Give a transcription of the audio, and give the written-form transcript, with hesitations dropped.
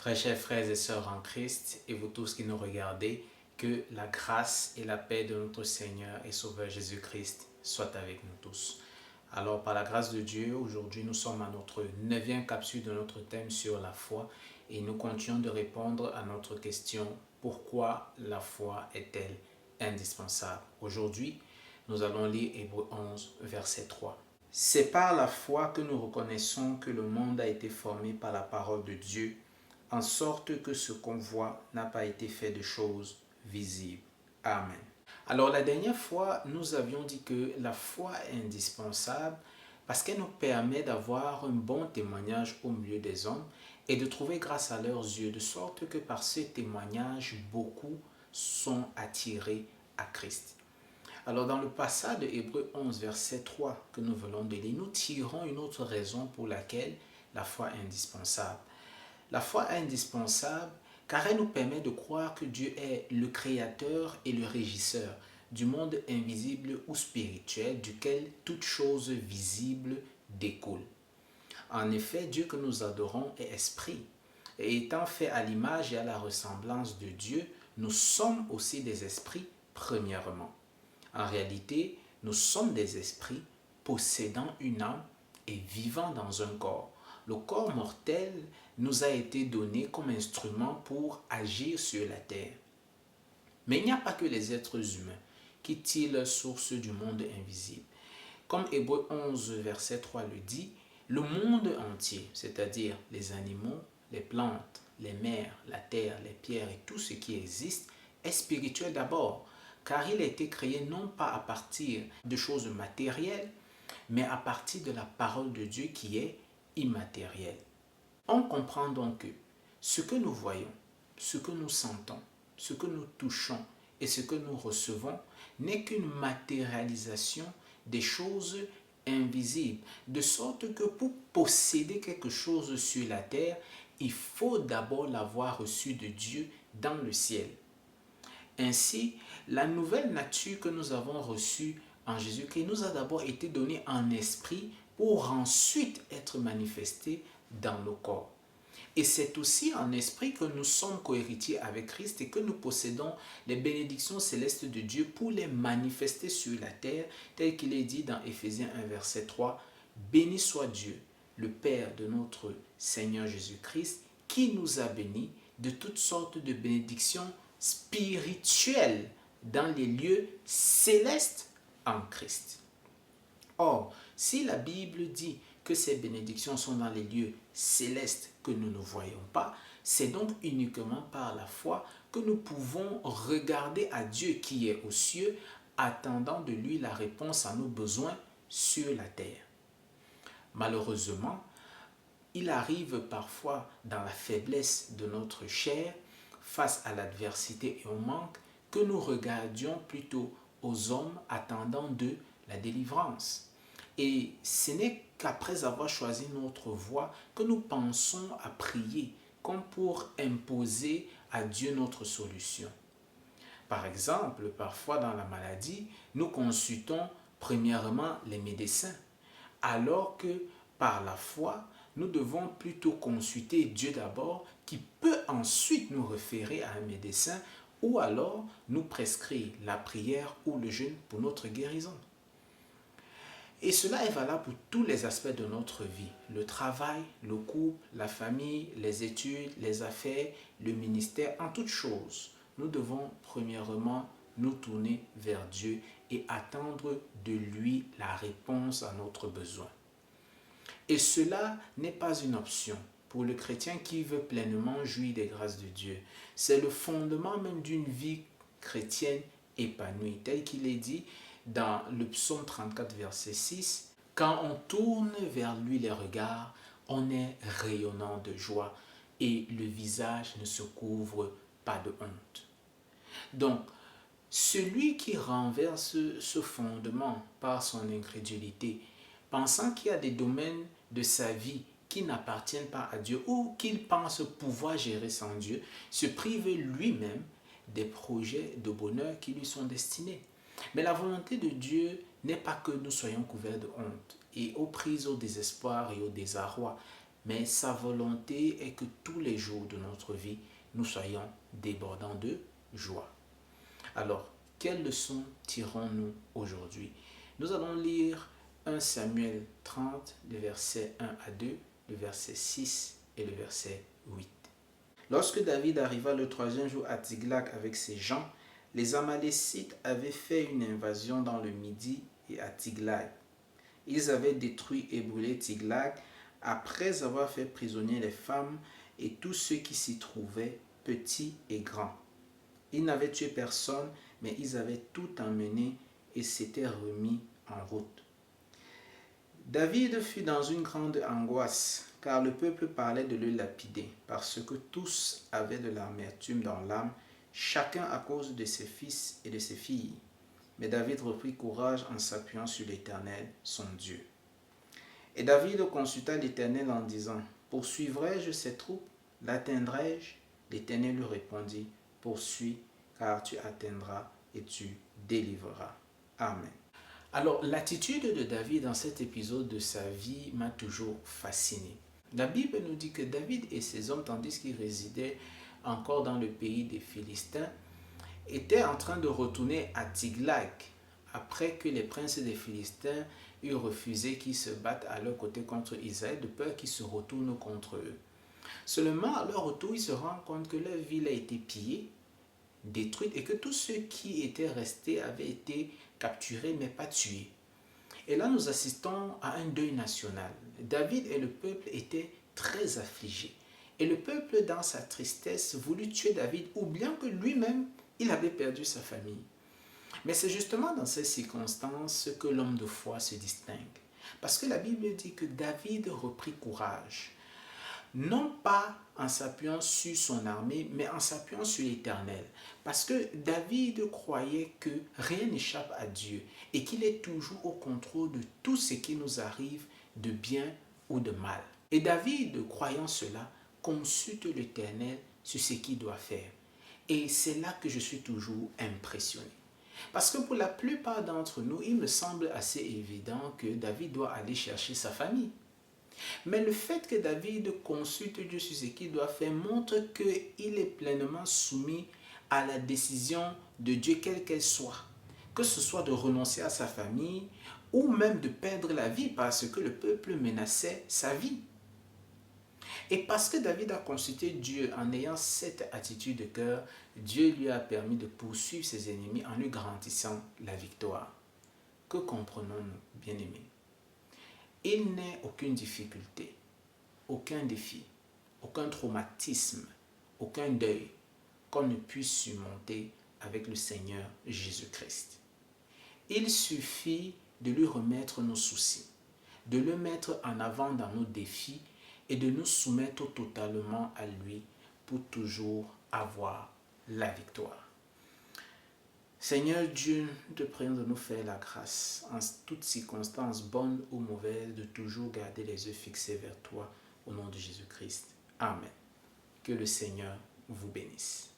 Très chers frères et sœurs en Christ et vous tous qui nous regardez, que la grâce et la paix de notre Seigneur et Sauveur Jésus-Christ soient avec nous tous. Alors par la grâce de Dieu, aujourd'hui nous sommes à notre 9e capsule de notre thème sur la foi et nous continuons de répondre à notre question: pourquoi la foi est-elle indispensable? Aujourd'hui, nous allons lire Hébreux 11, verset 3. C'est par la foi que nous reconnaissons que le monde a été formé par la parole de Dieu, en sorte que ce qu'on voit n'a pas été fait de choses visibles. Amen. Alors la dernière fois, nous avions dit que la foi est indispensable parce qu'elle nous permet d'avoir un bon témoignage au milieu des hommes et de trouver grâce à leurs yeux, de sorte que par ce témoignage, beaucoup sont attirés à Christ. Alors dans le passage de Hébreux 11, verset 3 que nous venons de lire, nous tirons une autre raison pour laquelle la foi est indispensable. La foi est indispensable car elle nous permet de croire que Dieu est le créateur et le régisseur du monde invisible ou spirituel duquel toute chose visible découle. En effet, Dieu que nous adorons est esprit. Et étant fait à l'image et à la ressemblance de Dieu, nous sommes aussi des esprits premièrement. En réalité, nous sommes des esprits possédant une âme et vivant dans un corps. Le corps mortel nous a été donné comme instrument pour agir sur la terre. Mais il n'y a pas que les êtres humains qui tirent leur source du monde invisible. Comme Hébreux 11, verset 3 le dit, le monde entier, c'est-à-dire les animaux, les plantes, les mers, la terre, les pierres et tout ce qui existe, est spirituel d'abord, car il a été créé non pas à partir de choses matérielles, mais à partir de la parole de Dieu qui est immatérielle. On comprend donc que ce que nous voyons, ce que nous sentons, ce que nous touchons et ce que nous recevons n'est qu'une matérialisation des choses invisibles, de sorte que pour posséder quelque chose sur la terre, il faut d'abord l'avoir reçu de Dieu dans le ciel. Ainsi, la nouvelle nature que nous avons reçue en Jésus-Christ nous a d'abord été donnée en esprit pour ensuite être manifestée dans nos corps. Et c'est aussi en esprit que nous sommes cohéritiers avec Christ et que nous possédons les bénédictions célestes de Dieu pour les manifester sur la terre, tel qu'il est dit dans Éphésiens 1, verset 3, « Béni soit Dieu, le Père de notre Seigneur Jésus-Christ, qui nous a bénis de toutes sortes de bénédictions spirituelles dans les lieux célestes en Christ. » Or, si la Bible dit que ces bénédictions sont dans les lieux célestes que nous ne voyons pas, c'est donc uniquement par la foi que nous pouvons regarder à Dieu qui est aux cieux, attendant de lui la réponse à nos besoins sur la terre. Malheureusement, il arrive parfois dans la faiblesse de notre chair, face à l'adversité et au manque, que nous regardions plutôt aux hommes attendant d'eux la délivrance. Et ce n'est qu'après avoir choisi notre voie que nous pensons à prier comme pour imposer à Dieu notre solution. Par exemple, parfois dans la maladie, nous consultons premièrement les médecins, alors que par la foi, nous devons plutôt consulter Dieu d'abord, qui peut ensuite nous référer à un médecin ou alors nous prescrire la prière ou le jeûne pour notre guérison. Et cela est valable pour tous les aspects de notre vie, le travail, le couple, la famille, les études, les affaires, le ministère, en toutes choses. Nous devons premièrement nous tourner vers Dieu et attendre de lui la réponse à notre besoin. Et cela n'est pas une option pour le chrétien qui veut pleinement jouir des grâces de Dieu. C'est le fondement même d'une vie chrétienne épanouie, tel qu'il est dit dans le psaume 34, verset 6, « Quand on tourne vers lui les regards, on est rayonnant de joie et le visage ne se couvre pas de honte. » Donc, celui qui renverse ce fondement par son incrédulité, pensant qu'il y a des domaines de sa vie qui n'appartiennent pas à Dieu ou qu'il pense pouvoir gérer sans Dieu, se prive lui-même des projets de bonheur qui lui sont destinés. Mais la volonté de Dieu n'est pas que nous soyons couverts de honte et aux prises au désespoir et au désarroi, mais sa volonté est que tous les jours de notre vie, nous soyons débordants de joie. Alors, quelles leçons tirons-nous aujourd'hui? Nous allons lire 1 Samuel 30, le verset 1 à 2, le verset 6 et le verset 8. Lorsque David arriva le troisième jour à Tiglath avec ses gens, les Amalécites avaient fait une invasion dans le Midi et à Tiglath. Ils avaient détruit et brûlé Tiglath après avoir fait prisonnier les femmes et tous ceux qui s'y trouvaient, petits et grands. Ils n'avaient tué personne, mais ils avaient tout emmené et s'étaient remis en route. David fut dans une grande angoisse, car le peuple parlait de le lapider, parce que tous avaient de l'amertume dans l'âme, chacun à cause de ses fils et de ses filles. Mais David reprit courage en s'appuyant sur l'Éternel, son Dieu. Et David consulta l'Éternel en disant, « Poursuivrai-je ces troupes? L'atteindrai-je » L'Éternel lui répondit, « Poursuis, car tu atteindras et tu délivreras. » Amen. Alors, l'attitude de David dans cet épisode de sa vie m'a toujours fasciné. La Bible nous dit que David et ses hommes, tandis qu'ils résidaient encore dans le pays des Philistins, étaient en train de retourner à Tiglath après que les princes des Philistins eurent refusé qu'ils se battent à leur côté contre Israël de peur qu'ils se retournent contre eux. Seulement, à leur retour, ils se rendent compte que leur ville a été pillée, détruite et que tous ceux qui étaient restés avaient été capturés mais pas tués. Et là, nous assistons à un deuil national. David et le peuple étaient très affligés. Et le peuple, dans sa tristesse, voulut tuer David, oubliant que lui-même, il avait perdu sa famille. Mais c'est justement dans ces circonstances que l'homme de foi se distingue. Parce que la Bible dit que David reprit courage. Non pas en s'appuyant sur son armée, mais en s'appuyant sur l'Éternel. Parce que David croyait que rien n'échappe à Dieu et qu'il est toujours au contrôle de tout ce qui nous arrive de bien ou de mal. Et David, croyant cela, consulte l'Éternel sur ce qu'il doit faire. Et c'est là que je suis toujours impressionné. Parce que pour la plupart d'entre nous, il me semble assez évident que David doit aller chercher sa famille. Mais le fait que David consulte Dieu sur ce qu'il doit faire montre qu'il est pleinement soumis à la décision de Dieu, quelle qu'elle soit. Que ce soit de renoncer à sa famille ou même de perdre la vie parce que le peuple menaçait sa vie. Et parce que David a consulté Dieu en ayant cette attitude de cœur, Dieu lui a permis de poursuivre ses ennemis en lui garantissant la victoire. Que comprenons-nous, bien-aimés? Il n'est aucune difficulté, aucun défi, aucun traumatisme, aucun deuil qu'on ne puisse surmonter avec le Seigneur Jésus-Christ. Il suffit de lui remettre nos soucis, de le mettre en avant dans nos défis et de nous soumettre totalement à lui pour toujours avoir la victoire. Seigneur Dieu, nous te prions de nous faire la grâce, en toutes circonstances, bonnes ou mauvaises, de toujours garder les yeux fixés vers toi, au nom de Jésus-Christ. Amen. Que le Seigneur vous bénisse.